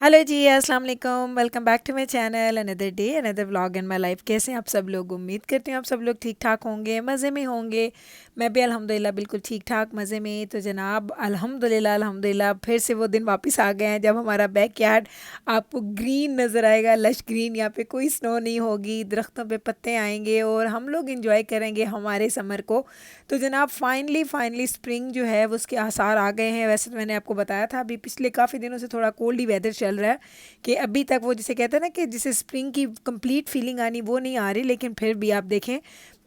Hello जी, अस्सलाम वालेकुम। Welcome back to my channel. Another day another vlog in my life. कैसे हैं आप सब लोग? उम्मीद करती हूँ आप सब लोग ठीक ठाक होंगे, मज़े में होंगे। मैं भी अल्हम्दुलिल्लाह बिल्कुल ठीक ठाक मज़े में। तो जनाब अल्हम्दुलिल्लाह अल्हम्दुलिल्लाह फिर से वो दिन वापस आ गए हैं जब हमारा बैकयार्ड आपको ग्रीन नज़र आएगा, लश ग्रीन। यहाँ पे कोई स्नो नहीं होगी, दरख्तों पे पत्ते आएंगे और हम लोग इंजॉय करेंगे हमारे समर को। तो जनाब फाइनली फाइनली स्प्रिंग जो है वो उसके आसार आ गए हैं। वैसे तो मैंने आपको बताया था अभी पिछले काफ़ी दिनों से थोड़ा कोल्ड ही वेदर चल रहा है कि अभी तक वो जिसे कहते हैं ना कि जिसे स्प्रिंग की कंप्लीट फीलिंग आनी वो नहीं आ रही, लेकिन फिर भी आप देखें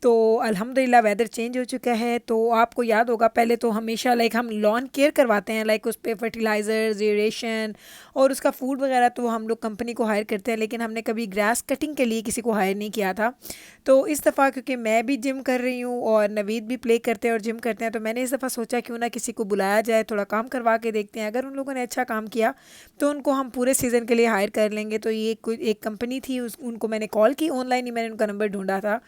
तो अल्हम्दुलिल्लाह वेदर चेंज हो चुका है। तो आपको याद होगा पहले तो हमेशा लाइक हम लॉन केयर करवाते हैं, लाइक उस पर फर्टिलाइज़र्स, एरेशन और उसका फूड वगैरह तो हम लोग कंपनी को हायर करते हैं, लेकिन हमने कभी ग्रास कटिंग के लिए किसी को हायर नहीं किया था। तो इस दफ़ा क्योंकि मैं भी जिम कर रही हूँ और नवीद भी प्ले करते हैं और जिम करते हैं, तो मैंने इस दफ़ा सोचा क्यों ना किसी को बुलाया जाए, थोड़ा काम करवा के देखते हैं। अगर उन लोगों ने अच्छा काम किया तो उनको हम पूरे सीज़न के लिए हायर कर लेंगे। तो ये कोई एक कंपनी थी, उनको मैंने कॉल की, ऑनलाइन ही मैंने उनका नंबर ढूंढा था,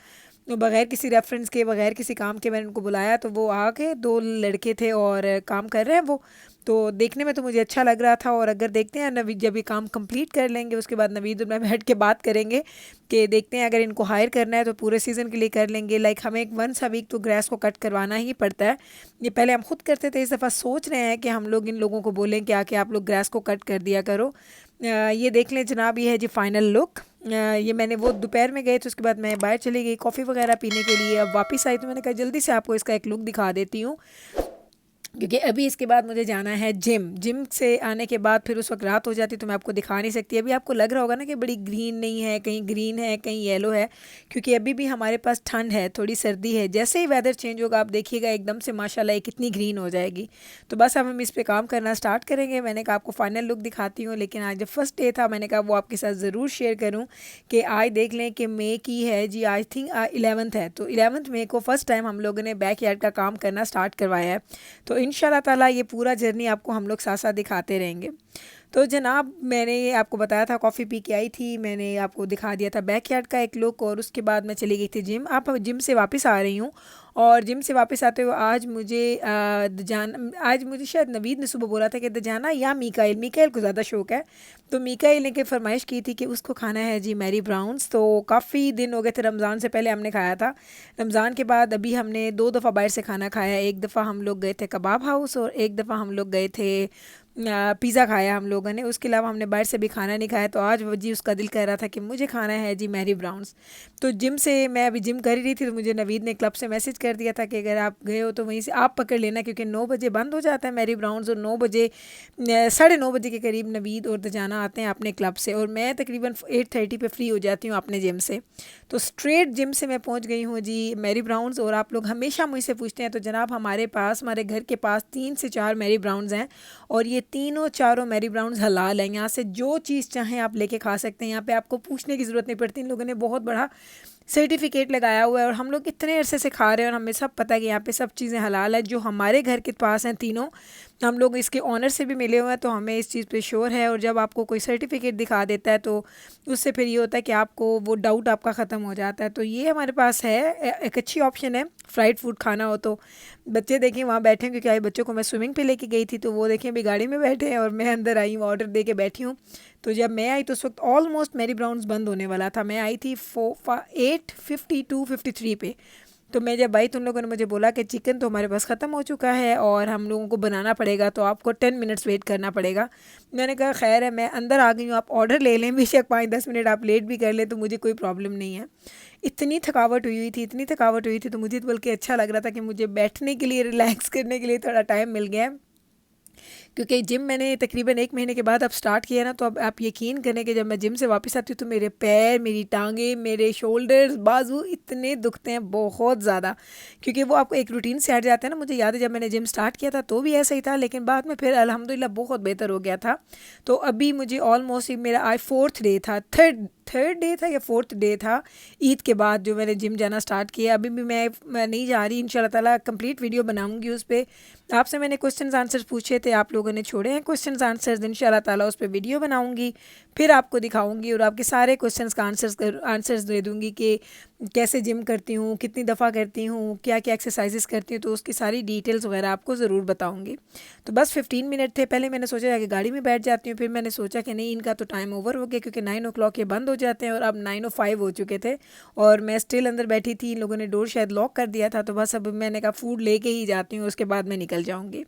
तो बगैर किसी रेफरेंस के बगैर किसी काम के मैंने उनको बुलाया। तो वो आ गए, दो लड़के थे और काम कर रहे हैं वो। तो देखने में तो मुझे अच्छा लग रहा था। और अगर देखते हैं नवीद जब ये काम कंप्लीट कर लेंगे उसके बाद नवीद और मैं बैठ के बात करेंगे कि देखते हैं अगर इनको हायर करना है तो पूरे सीज़न के लिए कर लेंगे। लाइक हमें एक वंस अ वीक तो ग्रास को कट करवाना ही पड़ता है। ये पहले हम खुद करते थे, इस दफ़ा सोच रहे हैं कि हम लोग इन लोगों को बोलें कि आके आप लोग ग्रास को कट कर दिया करो। ये देख लें जनाब, ये है जी फाइनल लुक। ये मैंने वो दोपहर में गए तो उसके बाद मैं बाहर चली गई कॉफ़ी वगैरह पीने के लिए। अब वापस आई तो मैंने कहा जल्दी से आपको इसका एक लुक दिखा देती हूँ, क्योंकि अभी इसके बाद मुझे जाना है जिम। जिम से आने के बाद फिर उस वक्त रात हो जाती तो मैं आपको दिखा नहीं सकती। अभी आपको लग रहा होगा ना कि बड़ी ग्रीन नहीं है, कहीं ग्रीन है कहीं येलो है, क्योंकि अभी भी हमारे पास ठंड है, थोड़ी सर्दी है। जैसे ही वेदर चेंज होगा आप देखिएगा एकदम से माशाल्लाह ये कितनी ग्रीन हो जाएगी। तो बस अब हम इस पर काम करना स्टार्ट करेंगे। मैंने कहा आपको फाइनल लुक दिखाती हूँ, लेकिन आज जब फर्स्ट डे था मैंने कहा वो आपके साथ ज़रूर शेयर करूँ कि आज देख लें कि मई की है जी, आई थिंक 11th है। तो 11 मई को फ़र्स्ट टाइम हम लोगों ने बैक यार्ड का काम करना स्टार्ट करवाया है। तो इंशाल्लाह ताला ये पूरा जर्नी आपको हम लोग साथ साथ दिखाते रहेंगे। तो जनाब मैंने ये आपको बताया था, कॉफ़ी पी के आई थी, मैंने आपको दिखा दिया था बैकयार्ड का एक लुक और उसके बाद मैं चली गई थी जिम। आप जिम से वापस आ रही हूँ और जिम से वापस आते हुए आज मुझे शायद नवीद ने सुबह बोला था कि दजाना या मीकाइल, मीकाइल को ज़्यादा शौक है, तो मीकाइल ने के फरमाइश की थी कि उसको खाना है जी मैरी ब्राउन्स। तो काफ़ी दिन हो गए थे, रमज़ान से पहले हमने खाया था, रमज़ान के बाद अभी हमने दो दफ़ा बाहर से खाना खाया। एक दफ़ा हम लोग गए थे कबाब हाउस और एक दफ़ा हम लोग गए थे पिज़्ज़ा खाया हम लोगों ने। उसके अलावा हमने बाहर से भी खाना नहीं खाया। तो आज वो जी उसका दिल कर रहा था कि मुझे खाना है जी मैरी ब्राउन्स। तो जिम से मैं अभी जिम कर ही रही थी तो मुझे नवीद ने क्लब से मैसेज कर दिया था कि अगर आप गए हो तो वहीं से आप पकड़ लेना, क्योंकि 9 बजे बंद हो जाता है मैरी ब्राउन्स और 9 बजे 9:30 के करीब नवीद और दजाना आते हैं अपने क्लब से और मैं तकरीबन 8:30 पे फ्री हो जाती हूँ अपने जिम से। तो स्ट्रेट जिम से मैं पहुँच गई हूँ जी मैरी ब्राउन्स। और आप लोग हमेशा मुझसे पूछते हैं, तो जनाब हमारे पास, हमारे घर के पास 3 से 4 मैरी ब्राउन्स हैं और ये तीनों चारों मैरी ब्राउन्स हलाल हैं। यहाँ से जो चीज़ चाहें आप लेके खा सकते हैं। यहाँ पे आपको पूछने की ज़रूरत नहीं पड़ती। इन लोगों ने बहुत बड़ा सर्टिफिकेट लगाया हुआ है और हम लोग इतने अरसे से खा रहे हैं और हमें सब पता है कि यहाँ पे सब चीज़ें हलाल है। जो हमारे घर के पास हैं तीनों, हम लोग इसके ऑनर से भी मिले हुए हैं, तो हमें इस चीज़ पे श्योर है। और जब आपको कोई सर्टिफिकेट दिखा देता है तो उससे फिर ये होता है कि आपको वो डाउट आपका ख़त्म हो जाता है। तो ये हमारे पास है, एक अच्छी ऑप्शन है फ्राइड फूड खाना हो तो। बच्चे देखें वहाँ बैठे हैं, क्योंकि आई बच्चों को मैं स्विमिंग पे लेके गई थी, तो वो देखें अभी गाड़ी में बैठे हैं और मैं अंदर आई हूँ, ऑर्डर दे के बैठी हूँ। तो जब मैं आई तो उस वक्त ऑलमोस्ट मैरी ब्राउन्स बंद होने वाला था। मैं आई थी 8:52-53 पे। तो मैं जब आई तो उन लोगों ने मुझे बोला कि चिकन तो हमारे पास ख़त्म हो चुका है और हम लोगों को बनाना पड़ेगा, तो आपको 10 मिनट्स वेट करना पड़ेगा। मैंने कहा खैर है, मैं अंदर आ गई हूँ, आप ऑर्डर ले लें, बेशक 5-10 मिनट आप लेट भी कर लें तो मुझे कोई प्रॉब्लम नहीं है। इतनी थकावट हुई हुई थी, इतनी थकावट हुई थी, तो मुझे तो बल्कि अच्छा लग रहा था कि मुझे बैठने के लिए, रिलैक्स करने के लिए थोड़ा टाइम मिल गया है। क्योंकि जिम मैंने तकरीबन 1 महीने के बाद अब स्टार्ट किया ना, तो अब आप यकीन करें कि जब मैं जिम से वापस आती हूँ तो मेरे पैर, मेरी टांगे, मेरे शोल्डर्स, बाजू इतने दुखते हैं बहुत ज़्यादा, क्योंकि वो आपको एक रूटीन से हट जाता है ना। मुझे याद है जब मैंने जिम स्टार्ट किया था तो भी ऐसा ही था, लेकिन बाद में फिर अल्हम्दुलिल्लाह बहुत बेहतर हो गया था। तो अभी मुझे ऑलमोस्ट मेरा आज फोर्थ डे था, थर्ड थर्ड डे था या फोर्थ डे था ईद के बाद जो मैंने जिम जाना स्टार्ट किया। अभी भी मैं नहीं जा रही, इंशाल्लाह ताला कंप्लीट वीडियो बनाऊंगी उस पर। आपसे मैंने क्वेश्चंस आंसर्स पूछे थे, आप लोगों ने छोड़े हैं क्वेश्चंस आंसर्स, इंशाल्लाह ताला उस पर वीडियो बनाऊंगी, फिर आपको दिखाऊंगी और आपके सारे क्वेश्चंस का आंसर्स दे दूंगी कि कैसे जिम करती हूँ, कितनी दफ़ा करती हूँ, क्या क्या एक्सरसाइजेस करती हूँ, तो उसकी सारी डिटेल्स वगैरह आपको ज़रूर बताऊँगी। तो बस 15 मिनट थे, पहले मैंने सोचा कि गाड़ी में बैठ जाती हूँ, फिर मैंने सोचा कि नहीं, इनका तो टाइम ओवर हो गया क्योंकि 9 o'clock ये बंद हो जाते हैं और अब 9:05 हो चुके थे और मैं स्टिल अंदर बैठी थी। इन लोगों ने डोर शायद लॉक कर दिया था, तो बस अब मैंने कहा फ़ूड लेके ही जाती हूँ, उसके बाद मैं निकल जाऊँगी।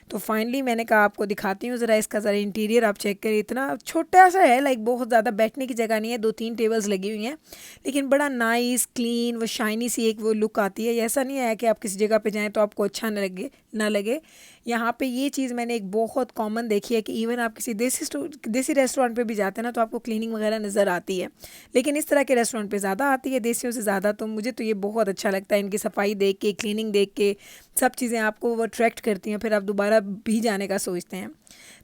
तो फाइनली मैंने कहा आपको दिखाती हूँ ज़रा इसका, ज़रा इंटीरियर आप चेक करिए। इतना छोटा सा है, लाइक बहुत ज़्यादा बैठने की जगह नहीं है, 2-3 टेबल्स लगी हुई हैं, लेकिन बड़ा नाइस क्लीन वो शाइनी सी एक वो लुक आती है। ऐसा नहीं है कि आप किसी जगह पे जाएं तो आपको अच्छा ना लगे। यहाँ पे ये चीज़ मैंने एक बहुत कॉमन देखी है कि इवन आप किसी देसी रेस्टोरेंट पे भी जाते हैं ना, तो आपको क्लीनिंग वगैरह नज़र आती है, लेकिन इस तरह के रेस्टोरेंट पे ज़्यादा आती है देसियों से ज़्यादा। तो मुझे तो ये बहुत अच्छा लगता है, इनकी सफाई देख के, क्लीनिंग देख के, सब चीज़ें आपको वो अट्रैक्ट करती हैं, फिर आप दोबारा भी जाने का सोचते हैं।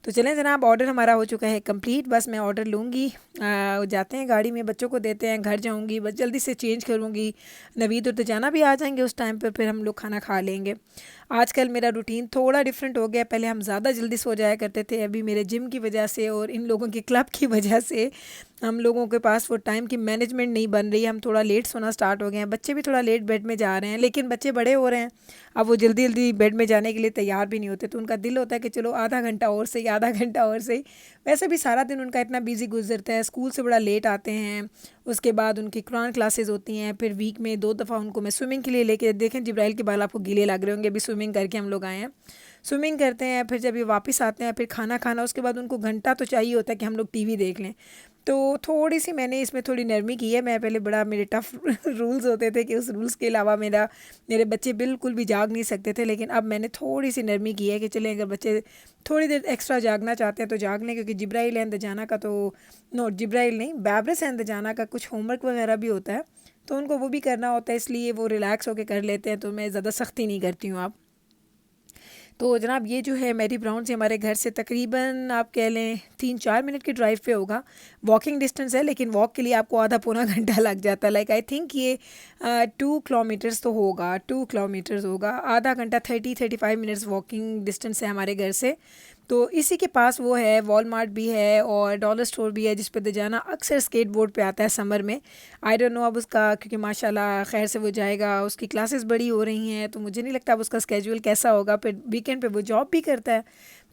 तो चलें जनाब, ऑर्डर हमारा हो चुका है कंप्लीट। बस मैं ऑर्डर लूँगी, जाते हैं गाड़ी में, बच्चों को देते हैं, घर जाऊँगी, बस जल्दी से चेंज करूँगी, नवीद और तजाना भी आ जाएंगे उस टाइम पर, फिर हम लोग खाना खा लेंगे। आजकल मेरा रूटीन थोड़ा डिफरेंट हो गया, पहले हम ज़्यादा जल्दी सो जाया करते थे, अभी मेरे जिम की वजह से और इन लोगों के क्लब की वजह से हम लोगों के पास वो टाइम की मैनेजमेंट नहीं बन रही है। हम थोड़ा लेट सोना स्टार्ट हो गए हैं, बच्चे भी थोड़ा लेट बेड में जा रहे हैं, लेकिन बच्चे बड़े हो रहे हैं, अब वो जल्दी जल्दी बेड में जाने के लिए तैयार भी नहीं होते, तो उनका दिल होता है कि चलो आधा घंटा और सही, आधा घंटा और सही। वैसे भी सारा दिन उनका इतना बिजी गुजरता है, स्कूल से बड़ा लेट आते हैं, उसके बाद उनकी कुरान क्लासेस होती हैं, फिर वीक में 2 दफ़ा उनको मैं स्विमिंग के लिए लेके, देखें जिब्राइल के बाल आपको गीले लग रहे होंगे, अभी स्विमिंग करके हम लोग आए हैं। स्विमिंग करते हैं, फिर जब ये वापस आते हैं, फिर खाना खाना, उसके बाद उनको घंटा तो चाहिए होता है कि हम लोग टीवी देख लें। तो थोड़ी सी मैंने इसमें थोड़ी नरमी की है। मैं पहले बड़ा मेरे टफ़ रूल्स होते थे कि उस रूल्स के अलावा मेरे बच्चे बिल्कुल भी जाग नहीं सकते थे, लेकिन अब मैंने थोड़ी सी नरमी की है कि चलें अगर बच्चे थोड़ी देर एक्स्ट्रा जागना चाहते हैं तो जाग लें, क्योंकि जिब्राइल एंड दजाना का तो, नो जिब्राइल नहीं, बैब्रिस एंड दजाना का कुछ होमवर्क वगैरह भी होता है, तो उनको वो भी करना होता है, इसलिए वो रिलैक्स होकर कर लेते हैं, तो मैं ज़्यादा सख्ती नहीं करती हूँ। आप तो जनाब ये जो है मैरी ब्राउन से हमारे घर से तकरीबन आप कह लें 3-4 मिनट की ड्राइव पे होगा, वॉकिंग डिस्टेंस है, लेकिन वॉक के लिए आपको आधा पौना घंटा लग जाता है। लाइक आई थिंक ये 2 किलोमीटर्स तो होगा, 2 किलोमीटर्स होगा, आधा घंटा, 30-35 मिनट्स वॉकिंग डिस्टेंस है हमारे घर से। तो इसी के पास वो है, वॉलमार्ट भी है और डॉलर स्टोर भी है, जिस पे दजाना अक्सर स्केट बोर्ड पे आता है समर में। आई डोंट नो अब उसका, क्योंकि माशाल्लाह खैर से वो जाएगा, उसकी क्लासेस बड़ी हो रही हैं, तो मुझे नहीं लगता अब उसका स्केड्यूल कैसा होगा, फिर वीकेंड पे वो जॉब भी करता है,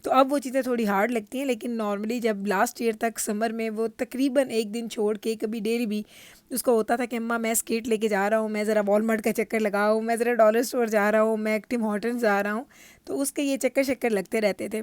तो अब वो चीज़ें थोड़ी हार्ड लगती हैं। लेकिन नॉर्मली जब लास्ट ईयर तक समर में वो तकरीबन एक दिन छोड़ के कभी डेली भी उसको होता था कि अम्मा मैं स्केट लेके जा रहा हूँ, मैं ज़रा वॉलमार्ट का चक्कर लगाऊँ, मैं ज़रा डॉलर स्टोर जा रहा हूँ, मैं टिम हॉर्टन्स जा रहा हूँ, तो उसके ये चक्कर शक्कर लगते रहते थे।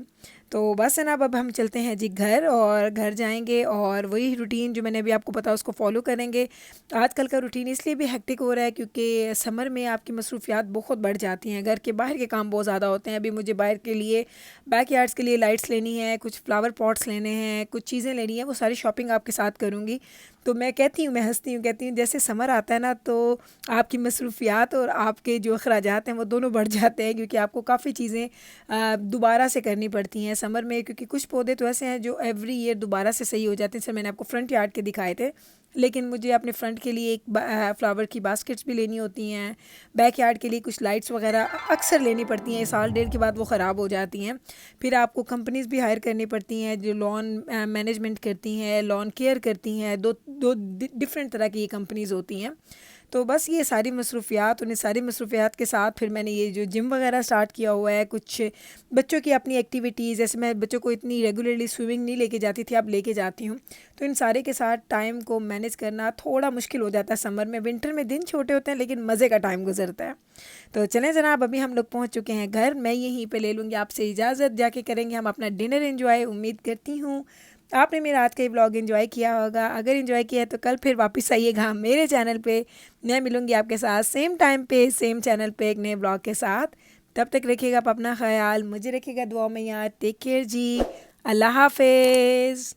तो बस है ना, अब हम चलते हैं जी घर, और घर जाएंगे और वही रूटीन जो मैंने अभी आपको पता उसको फॉलो करेंगे। आजकल का रूटीन इसलिए भी हेक्टिक हो रहा है क्योंकि समर में आपकी मसरूफियात बहुत बढ़ जाती हैं, घर के बाहर के काम बहुत ज़्यादा होते हैं। अभी मुझे बाहर के लिए, बैकयार्ड्स के लिए लाइट्स लेनी है, कुछ फ्लावर पॉट्स लेने हैं, कुछ चीज़ें लेनी है, वो सारी शॉपिंग आपके साथ करूँगी। तो मैं कहती हूँ, मैं हंसती हूँ, कहती हूँ जैसे समर आता है ना, तो आपकी मसरूफियात और आपके जो अखराजात हैं वो दोनों बढ़ जाते हैं, क्योंकि आपको काफ़ी चीज़ें दोबारा से करनी पड़ती हैं समर में, क्योंकि कुछ पौधे तो ऐसे हैं जो एवरी ईयर दोबारा से सही हो जाते हैं। सर मैंने आपको फ्रंट यार्ड के दिखाए थे, लेकिन मुझे अपने फ्रंट के लिए एक फ्लावर की बास्केट्स भी लेनी होती हैं, बैक यार्ड के लिए कुछ लाइट्स वगैरह अक्सर लेनी पड़ती हैं, साल डेढ़ के बाद वो ख़राब हो जाती हैं। फिर आपको कंपनीज़ भी हायर करनी पड़ती हैं जो लॉन मैनेजमेंट करती हैं, लॉन केयर करती हैं, दो दो डिफरेंट तरह की ये कंपनीज़ होती हैं। तो बस ये सारी मसरूफियात, उन्हें सारी मसरूफियात के साथ फिर मैंने ये जो जिम वगैरह स्टार्ट किया हुआ है, कुछ बच्चों की अपनी एक्टिविटीज़, जैसे मैं बच्चों को इतनी रेगुलरली स्विमिंग नहीं लेके जाती थी, अब लेके जाती हूँ, तो इन सारे के साथ टाइम को मैनेज करना थोड़ा मुश्किल हो जाता है समर में। विंटर में दिन छोटे होते हैं लेकिन मज़े का टाइम गुजरता है। तो चलें जनाब, अभी हम लोग पहुँच चुके हैं घर, मैं यहीं पर ले लूँगी आपसे इजाज़त, जाके करेंगे हम अपना डिनर एंजॉय। उम्मीद करती हूँ आपने मेरा आज का ये व्लॉग एंजॉय किया होगा। अगर एंजॉय किया है तो कल फिर वापस आइएगा मेरे चैनल पे, मैं मिलूँगी आपके साथ सेम टाइम पे सेम चैनल पे एक नए व्लॉग के साथ। तब तक रखिएगा आप अपना ख्याल, मुझे रखिएगा दुआ में याद। टेक केयर जी, अल्लाह हाफिज़।